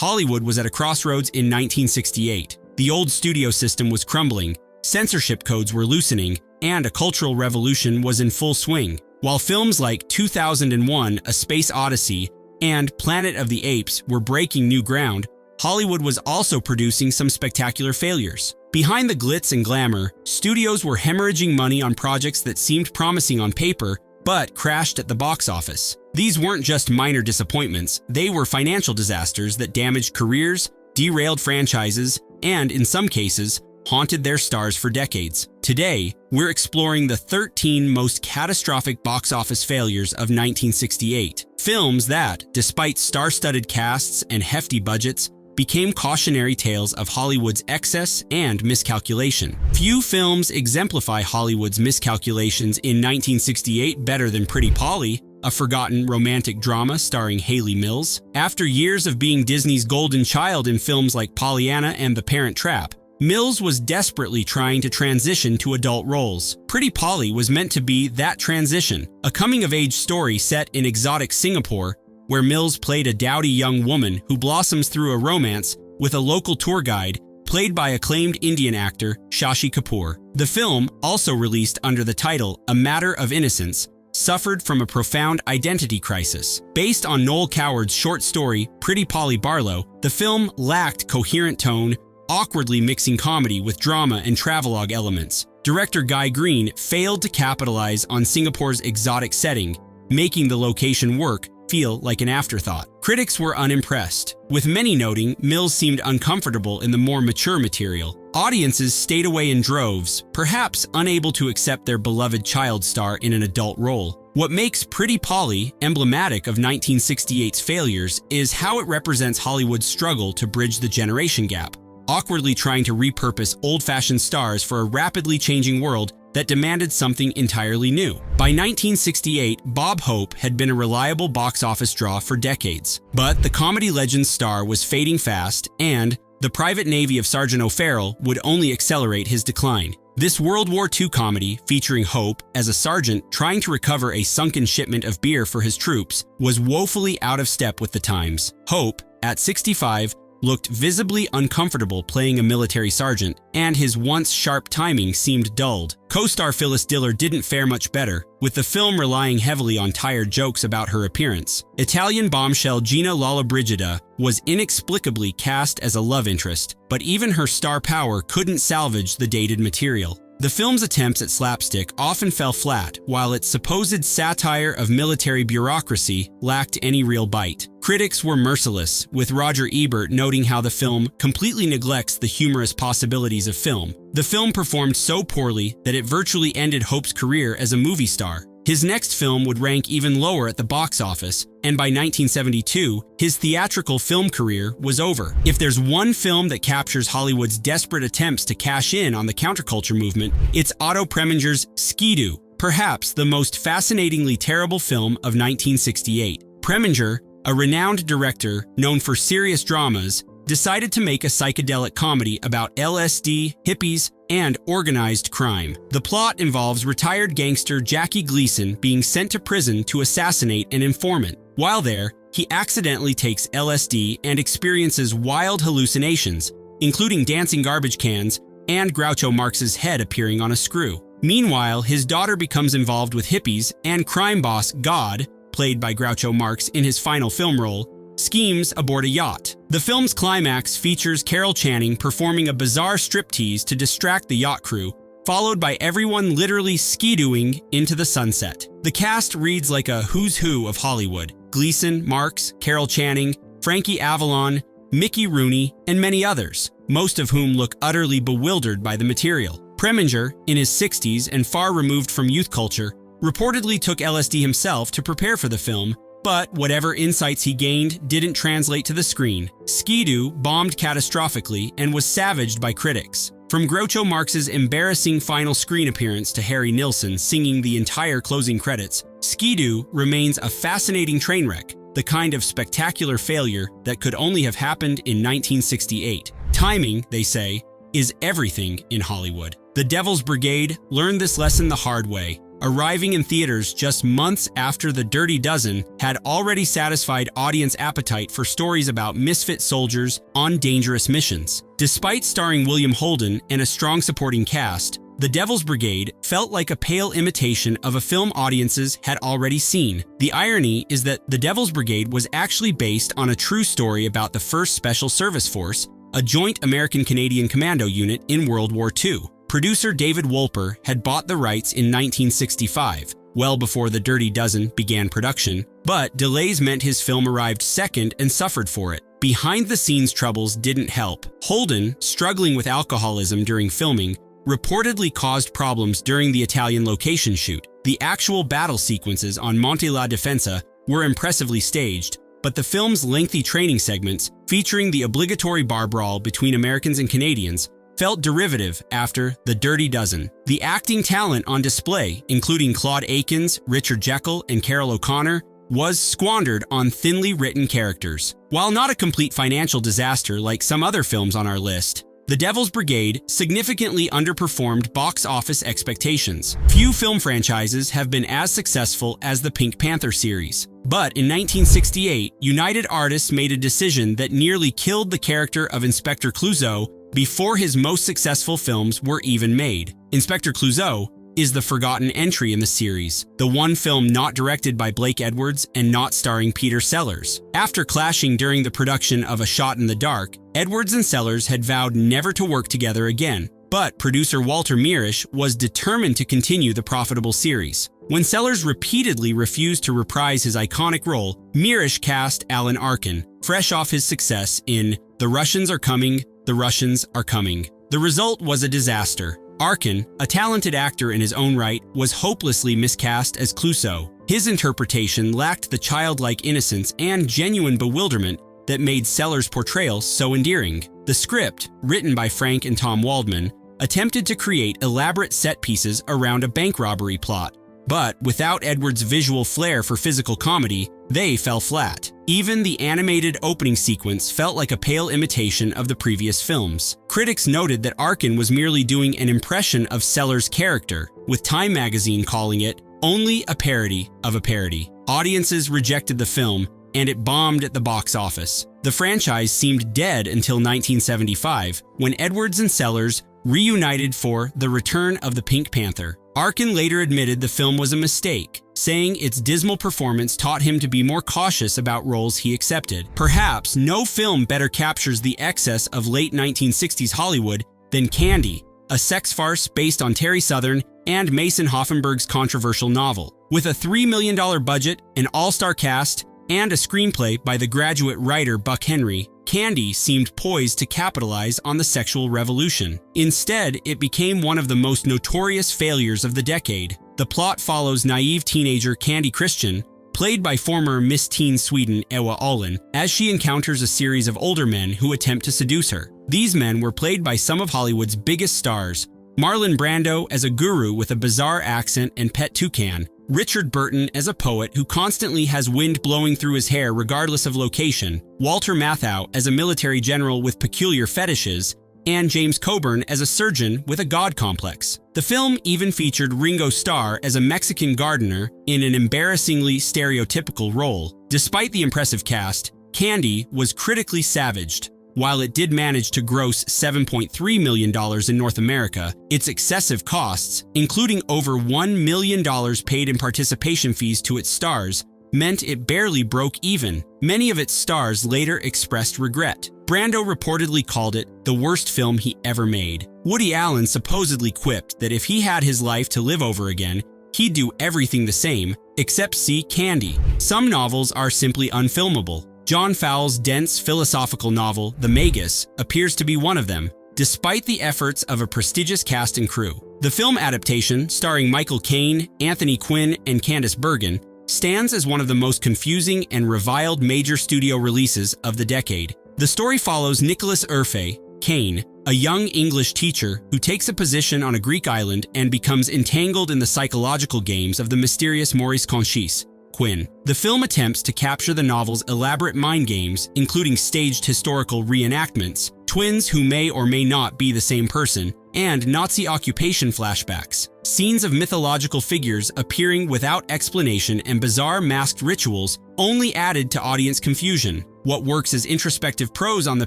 Hollywood was at a crossroads in 1968. The old studio system was crumbling, censorship codes were loosening, and a cultural revolution was in full swing. While films like 2001: A Space Odyssey and Planet of the Apes were breaking new ground, Hollywood was also producing some spectacular failures. Behind the glitz and glamour, studios were hemorrhaging money on projects that seemed promising on paper, but crashed at the box office. These weren't just minor disappointments, they were financial disasters that damaged careers, derailed franchises, and, in some cases, haunted their stars for decades. Today, we're exploring the 13 most catastrophic box office failures of 1968. Films that, despite star-studded casts and hefty budgets, became cautionary tales of Hollywood's excess and miscalculation. Few films exemplify Hollywood's miscalculations in 1968 better than Pretty Polly, a forgotten romantic drama starring Hayley Mills. After years of being Disney's golden child in films like Pollyanna and The Parent Trap, Mills was desperately trying to transition to adult roles. Pretty Polly was meant to be that transition, a coming-of-age story set in exotic Singapore, where Mills played a dowdy young woman who blossoms through a romance with a local tour guide played by acclaimed Indian actor Shashi Kapoor. The film, also released under the title A Matter of Innocence, suffered from a profound identity crisis. Based on Noel Coward's short story Pretty Polly Barlow, the film lacked coherent tone, awkwardly mixing comedy with drama and travelogue elements. Director Guy Green failed to capitalize on Singapore's exotic setting, making the location work feel like an afterthought. Critics were unimpressed, with many noting Mills seemed uncomfortable in the more mature material. Audiences stayed away in droves, perhaps unable to accept their beloved child star in an adult role. What makes Pretty Polly emblematic of 1968's failures is how it represents Hollywood's struggle to bridge the generation gap, awkwardly trying to repurpose old-fashioned stars for a rapidly changing world that demanded something entirely new. By 1968, Bob Hope had been a reliable box office draw for decades. But the comedy legend's star was fading fast, and The Private Navy of Sergeant O'Farrell would only accelerate his decline. This World War II comedy, featuring Hope as a sergeant trying to recover a sunken shipment of beer for his troops, was woefully out of step with the times. Hope, at 65, looked visibly uncomfortable playing a military sergeant, and his once sharp timing seemed dulled. Co-star Phyllis Diller didn't fare much better, with the film relying heavily on tired jokes about her appearance. Italian bombshell Gina Lollobrigida was inexplicably cast as a love interest, but even her star power couldn't salvage the dated material. The film's attempts at slapstick often fell flat, while its supposed satire of military bureaucracy lacked any real bite. Critics were merciless, with Roger Ebert noting how the film completely neglects the humorous possibilities of film. The film performed so poorly that it virtually ended Hope's career as a movie star. His next film would rank even lower at the box office, and by 1972, his theatrical film career was over. If there's one film that captures Hollywood's desperate attempts to cash in on the counterculture movement, it's Otto Preminger's Skidoo, perhaps the most fascinatingly terrible film of 1968. Preminger, a renowned director known for serious dramas, decided to make a psychedelic comedy about LSD, hippies, and organized crime. The plot involves retired gangster Jackie Gleason being sent to prison to assassinate an informant. While there, he accidentally takes LSD and experiences wild hallucinations, including dancing garbage cans and Groucho Marx's head appearing on a screw. Meanwhile, his daughter becomes involved with hippies, and crime boss God, played by Groucho Marx in his final film role, schemes aboard a yacht. The film's climax features Carol Channing performing a bizarre striptease to distract the yacht crew, followed by everyone literally skidooing into the sunset. The cast reads like a who's who of Hollywood: Gleason, Marx, Carol Channing, Frankie Avalon, Mickey Rooney, and many others, most of whom look utterly bewildered by the material. Preminger, in his 60s and far removed from youth culture, reportedly took LSD himself to prepare for the film, but whatever insights he gained didn't translate to the screen. Skidoo bombed catastrophically and was savaged by critics. From Groucho Marx's embarrassing final screen appearance to Harry Nilsson singing the entire closing credits, Skidoo remains a fascinating train wreck, the kind of spectacular failure that could only have happened in 1968. Timing, they say, is everything in Hollywood. The Devil's Brigade learned this lesson the hard way. arriving in theaters just months after The Dirty Dozen had already satisfied audience appetite for stories about misfit soldiers on dangerous missions. Despite starring William Holden and a strong supporting cast, The Devil's Brigade felt like a pale imitation of a film audiences had already seen. The irony is that The Devil's Brigade was actually based on a true story about the 1st Special Service Force, a joint American-Canadian commando unit in World War II. Producer David Wolper had bought the rights in 1965, well before The Dirty Dozen began production, but delays meant his film arrived second and suffered for it. Behind-the-scenes troubles didn't help. Holden, struggling with alcoholism during filming, reportedly caused problems during the Italian location shoot. The actual battle sequences on Monte la Defensa were impressively staged, but the film's lengthy training segments, featuring the obligatory bar brawl between Americans and Canadians, felt derivative after The Dirty Dozen. The acting talent on display, including Claude Akins, Richard Jekyll, and Carol O'Connor, was squandered on thinly written characters. While not a complete financial disaster like some other films on our list, The Devil's Brigade significantly underperformed box office expectations. Few film franchises have been as successful as the Pink Panther series. But in 1968, United Artists made a decision that nearly killed the character of Inspector Clouseau before his most successful films were even made. Inspector Clouseau is the forgotten entry in the series, the one film not directed by Blake Edwards and not starring Peter Sellers. After clashing during the production of A Shot in the Dark, Edwards and Sellers had vowed never to work together again, but producer Walter Mirisch was determined to continue the profitable series. When Sellers repeatedly refused to reprise his iconic role, Mirisch cast Alan Arkin, fresh off his success in The Russians Are Coming, The Russians Are Coming. The result was a disaster. Arkin, a talented actor in his own right, was hopelessly miscast as Clouseau. His interpretation lacked the childlike innocence and genuine bewilderment that made Sellers' portrayal so endearing. The script, written by Frank and Tom Waldman, attempted to create elaborate set pieces around a bank robbery plot. But without Edwards' visual flair for physical comedy, they fell flat. Even the animated opening sequence felt like a pale imitation of the previous films. Critics noted that Arkin was merely doing an impression of Sellers' character, with Time magazine calling it only a parody of a parody. Audiences rejected the film, and it bombed at the box office. The franchise seemed dead until 1975, when Edwards and Sellers reunited for The Return of the Pink Panther. Arkin later admitted the film was a mistake, saying its dismal performance taught him to be more cautious about roles he accepted. Perhaps no film better captures the excess of late 1960s Hollywood than Candy, a sex farce based on Terry Southern and Mason Hoffenberg's controversial novel. With a $3 million budget, an all-star cast, and a screenplay by the graduate writer Buck Henry, Candy seemed poised to capitalize on the sexual revolution. Instead, it became one of the most notorious failures of the decade. The plot follows naive teenager Candy Christian, played by former Miss Teen Sweden Ewa Olin, as she encounters a series of older men who attempt to seduce her. These men were played by some of Hollywood's biggest stars: Marlon Brando as a guru with a bizarre accent and pet toucan, Richard Burton as a poet who constantly has wind blowing through his hair regardless of location, Walter Matthau as a military general with peculiar fetishes, and James Coburn as a surgeon with a god complex. The film even featured Ringo Starr as a Mexican gardener in an embarrassingly stereotypical role. Despite the impressive cast, Candy was critically savaged. While it did manage to gross $7.3 million in North America, its excessive costs, including over $1 million paid in participation fees to its stars, meant it barely broke even. Many of its stars later expressed regret. Brando reportedly called it the worst film he ever made. Woody Allen supposedly quipped that if he had his life to live over again, he'd do everything the same, except see Candy. Some novels are simply unfilmable. John Fowles' dense philosophical novel, The Magus, appears to be one of them, despite the efforts of a prestigious cast and crew. The film adaptation, starring Michael Caine, Anthony Quinn, and Candice Bergen, stands as one of the most confusing and reviled major studio releases of the decade. The story follows Nicholas Urfe, Caine, a young English teacher who takes a position on a Greek island and becomes entangled in the psychological games of the mysterious Maurice Conchis, Quinn. The film attempts to capture the novel's elaborate mind games, including staged historical reenactments, twins who may or may not be the same person, and Nazi occupation flashbacks. Scenes of mythological figures appearing without explanation and bizarre masked rituals only added to audience confusion. What works as introspective prose on the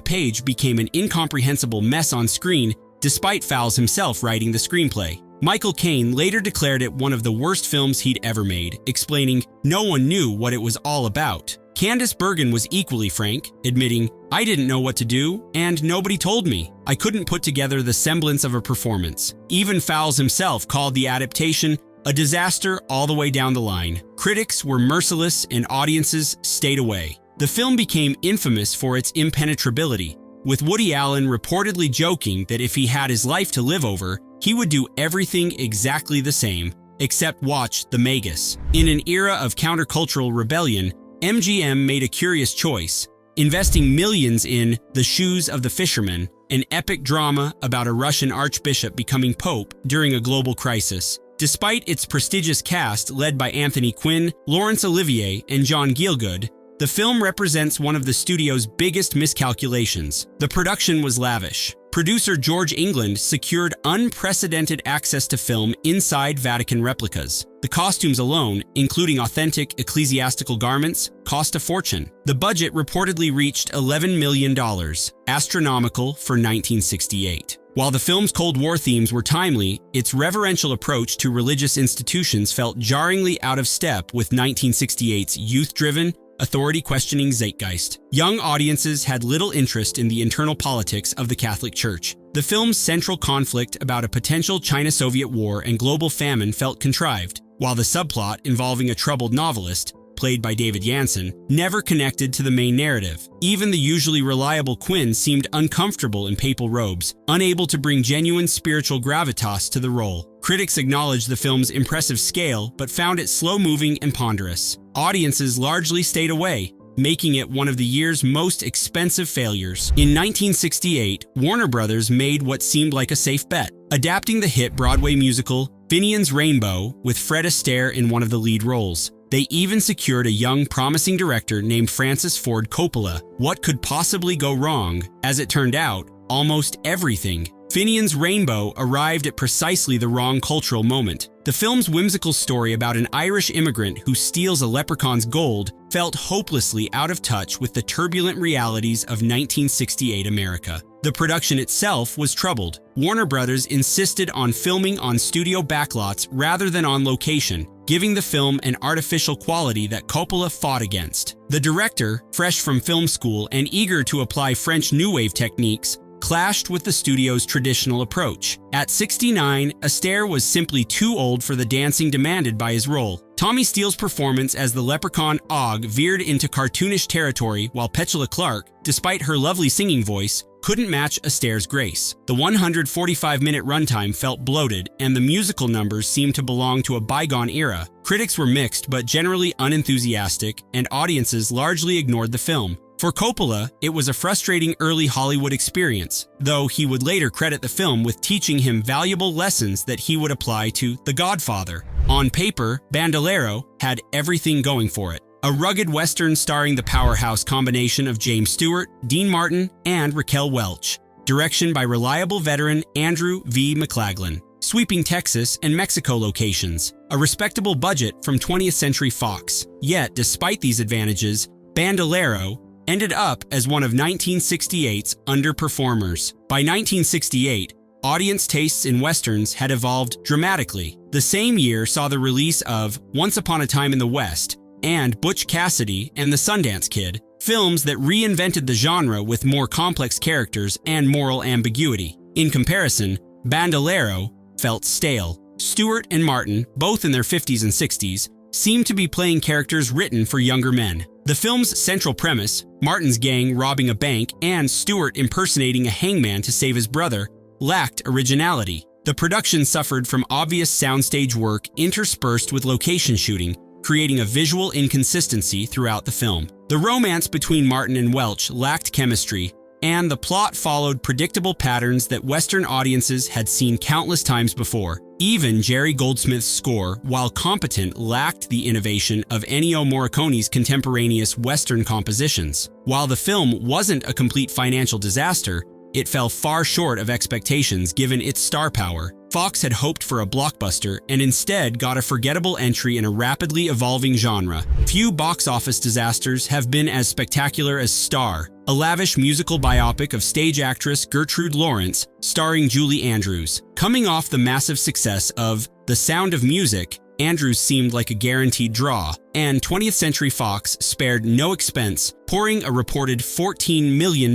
page became an incomprehensible mess on screen, despite Fowles himself writing the screenplay. Michael Caine later declared it one of the worst films he'd ever made, explaining, "No one knew what it was all about." Candice Bergen was equally frank, admitting, "I didn't know what to do, and nobody told me. I couldn't put together the semblance of a performance." Even Fowles himself called the adaptation a disaster all the way down the line. Critics were merciless and audiences stayed away. The film became infamous for its impenetrability, with Woody Allen reportedly joking that if he had his life to live over, he would do everything exactly the same, except watch the Magus. In an era of countercultural rebellion, MGM made a curious choice, investing millions in The Shoes of the Fisherman, an epic drama about a Russian archbishop becoming pope during a global crisis. Despite its prestigious cast led by Anthony Quinn, Laurence Olivier, and John Gielgud, the film represents one of the studio's biggest miscalculations. The production was lavish. Producer George England secured unprecedented access to film inside Vatican replicas. The costumes alone, including authentic ecclesiastical garments, cost a fortune. The budget reportedly reached $11 million, astronomical for 1968. While the film's Cold War themes were timely, its reverential approach to religious institutions felt jarringly out of step with 1968's youth-driven, authority-questioning zeitgeist. Young audiences had little interest in the internal politics of the Catholic Church. The film's central conflict about a potential China-Soviet war and global famine felt contrived, while the subplot involving a troubled novelist, played by David Janssen, never connected to the main narrative. Even the usually reliable Quinn seemed uncomfortable in papal robes, unable to bring genuine spiritual gravitas to the role. Critics acknowledged the film's impressive scale, but found it slow-moving and ponderous. Audiences largely stayed away, making it one of the year's most expensive failures. In 1968, Warner Brothers made what seemed like a safe bet, adapting the hit Broadway musical Finian's Rainbow with Fred Astaire in one of the lead roles. They even secured a young, promising director named Francis Ford Coppola. What could possibly go wrong? As it turned out, almost everything. Finian's Rainbow arrived at precisely the wrong cultural moment. The film's whimsical story about an Irish immigrant who steals a leprechaun's gold felt hopelessly out of touch with the turbulent realities of 1968 America. The production itself was troubled. Warner Brothers insisted on filming on studio backlots rather than on location, giving the film an artificial quality that Coppola fought against. The director, fresh from film school and eager to apply French New Wave techniques, clashed with the studio's traditional approach. At 69, Astaire was simply too old for the dancing demanded by his role. Tommy Steele's performance as the leprechaun Og veered into cartoonish territory, while Petula Clark, despite her lovely singing voice, couldn't match Astaire's grace. The 145-minute runtime felt bloated, and the musical numbers seemed to belong to a bygone era. Critics were mixed but generally unenthusiastic, and audiences largely ignored the film. For Coppola, it was a frustrating early Hollywood experience, though he would later credit the film with teaching him valuable lessons that he would apply to The Godfather. On paper, Bandolero had everything going for it. A rugged Western starring the powerhouse combination of James Stewart, Dean Martin, and Raquel Welch. Direction by reliable veteran Andrew V. McLaglen. Sweeping Texas and Mexico locations. A respectable budget from 20th Century Fox. Yet, despite these advantages, Bandolero ended up as one of 1968's underperformers. By 1968, audience tastes in Westerns had evolved dramatically. The same year saw the release of Once Upon a Time in the West and Butch Cassidy and the Sundance Kid, films that reinvented the genre with more complex characters and moral ambiguity. In comparison, Bandolero felt stale. Stewart and Martin, both in their 50s and 60s, seemed to be playing characters written for younger men. The film's central premise, Martin's gang robbing a bank and Stewart impersonating a hangman to save his brother, lacked originality. The production suffered from obvious soundstage work interspersed with location shooting, creating a visual inconsistency throughout the film. The romance between Martin and Welch lacked chemistry, and the plot followed predictable patterns that Western audiences had seen countless times before. Even Jerry Goldsmith's score, while competent, lacked the innovation of Ennio Morricone's contemporaneous Western compositions. While the film wasn't a complete financial disaster, it fell far short of expectations given its star power. Fox had hoped for a blockbuster and instead got a forgettable entry in a rapidly evolving genre. Few box office disasters have been as spectacular as Star, a lavish musical biopic of stage actress Gertrude Lawrence, starring Julie Andrews. Coming off the massive success of The Sound of Music, Andrews seemed like a guaranteed draw, and 20th Century Fox spared no expense, pouring a reported $14 million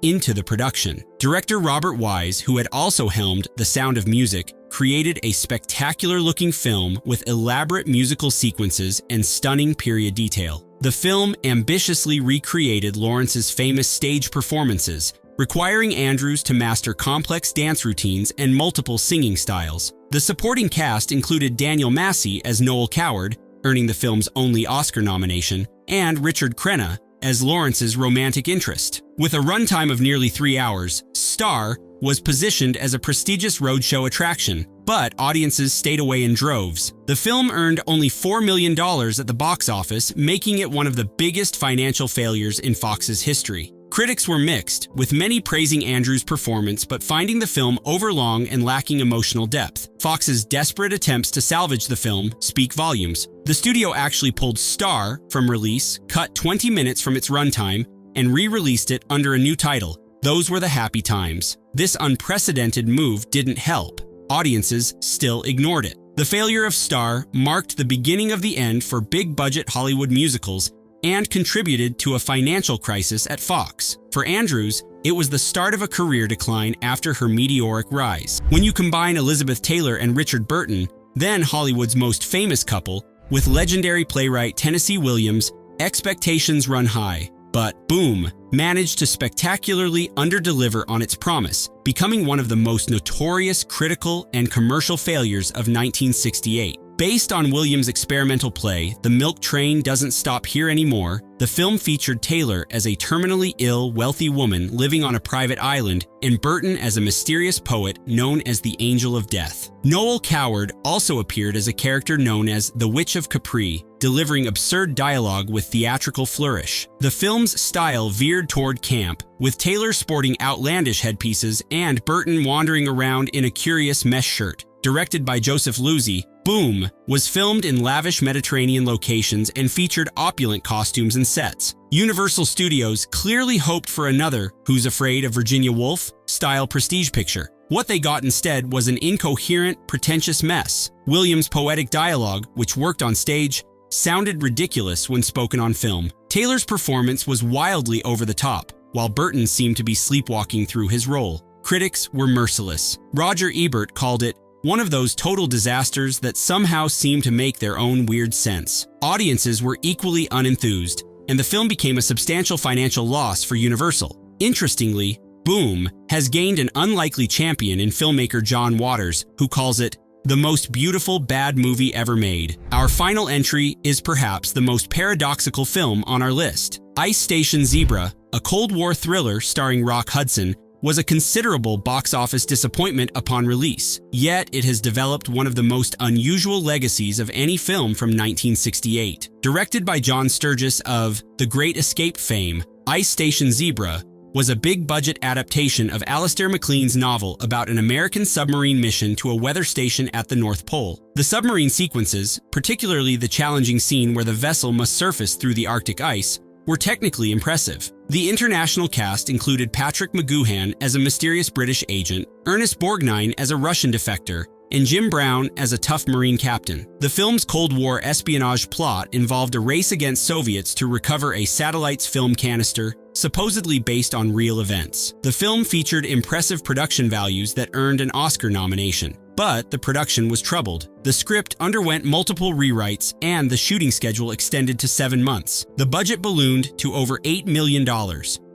into the production. Director Robert Wise, who had also helmed The Sound of Music, created a spectacular-looking film with elaborate musical sequences and stunning period detail. The film ambitiously recreated Lawrence's famous stage performances, requiring Andrews to master complex dance routines and multiple singing styles. The supporting cast included Daniel Massey as Noel Coward, earning the film's only Oscar nomination, and Richard Crenna as Lawrence's romantic interest. With a runtime of nearly 3 hours, Star was positioned as a prestigious roadshow attraction, but audiences stayed away in droves. The film earned only $4 million at the box office, making it one of the biggest financial failures in Fox's history. Critics were mixed, with many praising Andrews' performance but finding the film overlong and lacking emotional depth. Fox's desperate attempts to salvage the film speak volumes. The studio actually pulled Star from release, cut 20 minutes from its runtime, and re-released it under a new title. Those were the happy times. This unprecedented move didn't help. Audiences still ignored it. The failure of Star marked the beginning of the end for big-budget Hollywood musicals and contributed to a financial crisis at Fox. For Andrews, it was the start of a career decline after her meteoric rise. When you combine Elizabeth Taylor and Richard Burton, then Hollywood's most famous couple, with legendary playwright Tennessee Williams, expectations run high. But Boom managed to spectacularly underdeliver on its promise, becoming one of the most notorious critical and commercial failures of 1968. Based on Williams' experimental play, The Milk Train Doesn't Stop Here Anymore, the film featured Taylor as a terminally ill, wealthy woman living on a private island, and Burton as a mysterious poet known as the Angel of Death. Noel Coward also appeared as a character known as the Witch of Capri, delivering absurd dialogue with theatrical flourish. The film's style veered toward camp, with Taylor sporting outlandish headpieces and Burton wandering around in a curious mesh shirt. Directed by Joseph Luzzi, Boom was filmed in lavish Mediterranean locations and featured opulent costumes and sets. Universal Studios clearly hoped for another Who's Afraid of Virginia Woolf style prestige picture. What they got instead was an incoherent, pretentious mess. Williams' poetic dialogue, which worked on stage, sounded ridiculous when spoken on film. Taylor's performance was wildly over the top, while Burton seemed to be sleepwalking through his role. Critics were merciless. Roger Ebert called it one of those total disasters that somehow seemed to make their own weird sense. Audiences were equally unenthused, and the film became a substantial financial loss for Universal. Interestingly, Boom has gained an unlikely champion in filmmaker John Waters, who calls it the most beautiful bad movie ever made. Our final entry is perhaps the most paradoxical film on our list. Ice Station Zebra, a Cold War thriller starring Rock Hudson, was a considerable box office disappointment upon release, yet it has developed one of the most unusual legacies of any film from 1968. Directed by John Sturges of The Great Escape fame, Ice Station Zebra was a big-budget adaptation of Alistair MacLean's novel about an American submarine mission to a weather station at the North Pole. The submarine sequences, particularly the challenging scene where the vessel must surface through the Arctic ice, were technically impressive. The international cast included Patrick McGoohan as a mysterious British agent, Ernest Borgnine as a Russian defector, and Jim Brown as a tough Marine captain. The film's Cold War espionage plot involved a race against Soviets to recover a satellite's film canister, supposedly based on real events. The film featured impressive production values that earned an Oscar nomination. But the production was troubled. The script underwent multiple rewrites and the shooting schedule extended to 7 months. The budget ballooned to over $8 million.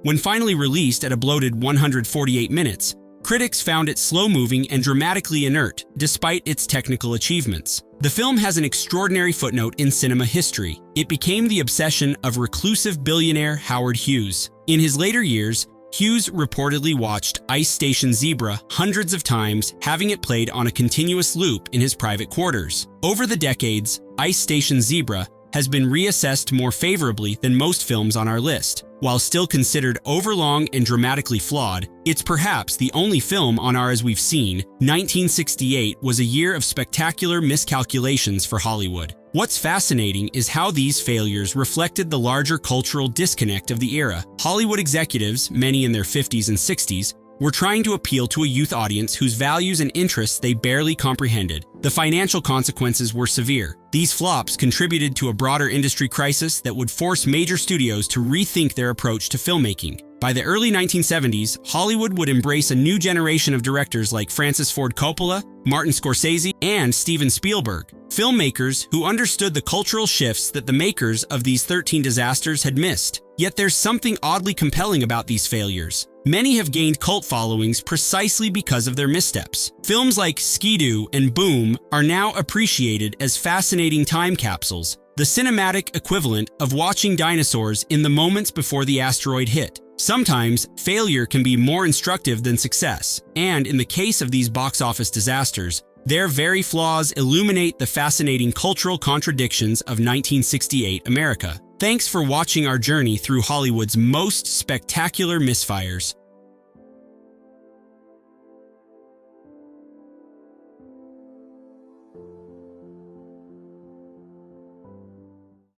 When finally released at a bloated 148 minutes, critics found it slow-moving and dramatically inert, despite its technical achievements. The film has an extraordinary footnote in cinema history. It became the obsession of reclusive billionaire Howard Hughes. In his later years, Hughes reportedly watched Ice Station Zebra hundreds of times, having it played on a continuous loop in his private quarters. Over the decades, Ice Station Zebra has been reassessed more favorably than most films on our list. While still considered overlong and dramatically flawed, it's perhaps the only film on our As We've Seen. 1968 was a year of spectacular miscalculations for Hollywood. What's fascinating is how these failures reflected the larger cultural disconnect of the era. Hollywood executives, many in their 50s and 60s, were trying to appeal to a youth audience whose values and interests they barely comprehended. The financial consequences were severe. These flops contributed to a broader industry crisis that would force major studios to rethink their approach to filmmaking. By the early 1970s, Hollywood would embrace a new generation of directors like Francis Ford Coppola, Martin Scorsese, and Steven Spielberg, filmmakers who understood the cultural shifts that the makers of these 13 disasters had missed. Yet there's something oddly compelling about these failures. Many have gained cult followings precisely because of their missteps. Films like Skidoo and Boom are now appreciated as fascinating time capsules, the cinematic equivalent of watching dinosaurs in the moments before the asteroid hit. Sometimes, failure can be more instructive than success, and in the case of these box office disasters, their very flaws illuminate the fascinating cultural contradictions of 1968 America. Thanks for watching our journey through Hollywood's most spectacular misfires.